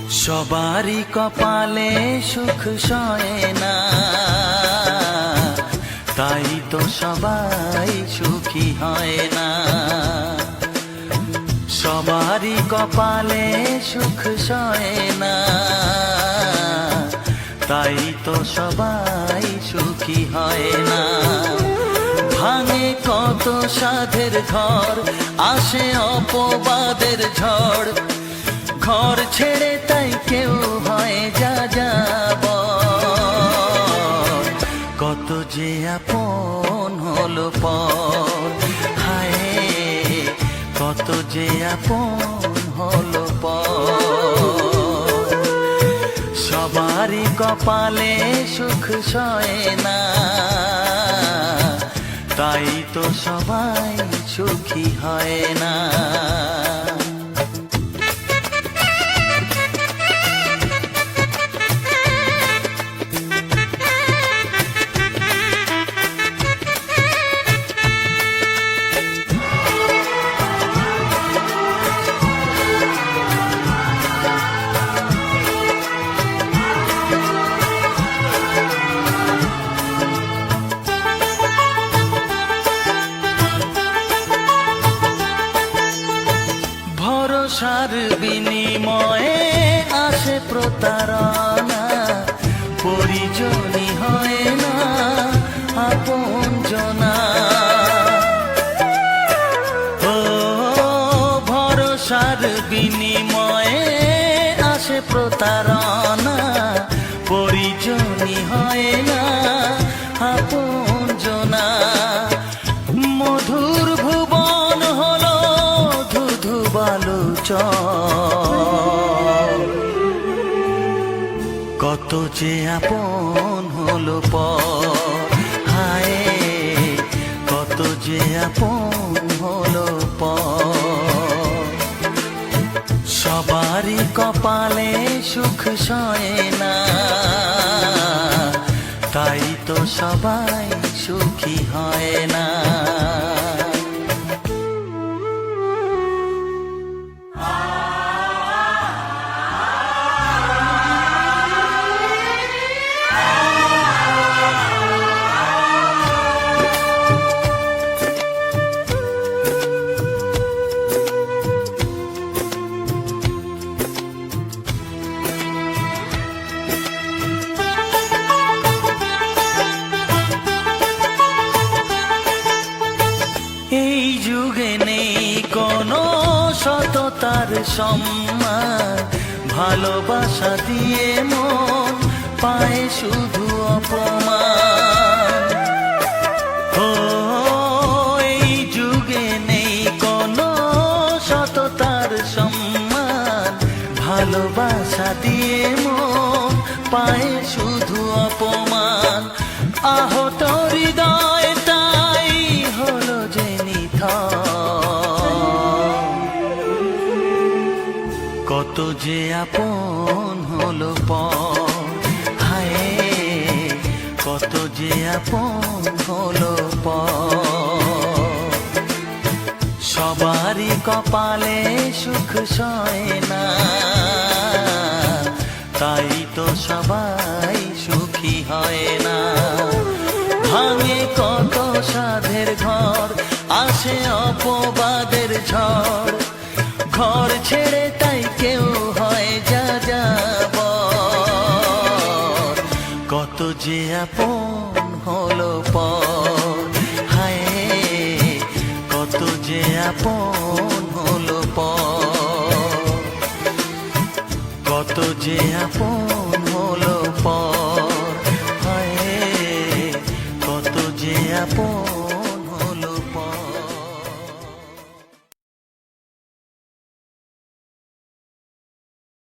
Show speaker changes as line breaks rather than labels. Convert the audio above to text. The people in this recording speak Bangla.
সবারই কপালে সুখ সয় না, তাই তো সবাই সুখী হয় না। সবারই কপালে সুখ সয় না, তাই তো সবাই সুখী হয় না। ভাঙে কত সাধের ঘর, আসে অপবাদের ঝড়, ঘর ছেড়ে তাই কেউ হয় যা যাব। কত যে আপন হলো পর, হায় কত যে আপন হলো পর। সবারই কপালে সুখ সয় না, তাই তো সবাই সুখী হয় না। ভরসার বিনিময়ে আসে প্রতারণা, পরিজনই হয় না আপনজনা। ও ভরসার বিনিময়ে আসে প্রতারণা, পরিজনই হয় না আপনজনা। মধুর ভুবন হলো ধুধু বালুচর, কত যে আপন হলো পর, হায় কত যে আপন হলো পর। সবারই কপালে সুখ সয় না, তাই তো সবাই সুখী হয় না। এই যুগে নেই কোনো সততার সম্মান, ভালোবাসা দিয়ে মন পায় শুধু অপমান। ও এই যুগে নেই কোনো সততার সম্মান, ভালোবাসা দিয়ে মন পায় শুধু অপমান। আহত হৃদয় তাই হলো যে কত যে আপন হলো পর, হায় কত যে আপন হলো পর। সবারই কপালে সুখ সয় না, তাই তো সবাই সুখী হয় না। ভাঙে কত সাধের ঘর, আসে অপবাদের ঝড়, ঘর ছেড়ে তাই কেউ হয় যা যাব। কত যে আপন হলো পর, হায় কত যে আপন হলো পর। কত যে আপন হলো পর, হায় কত যে আপন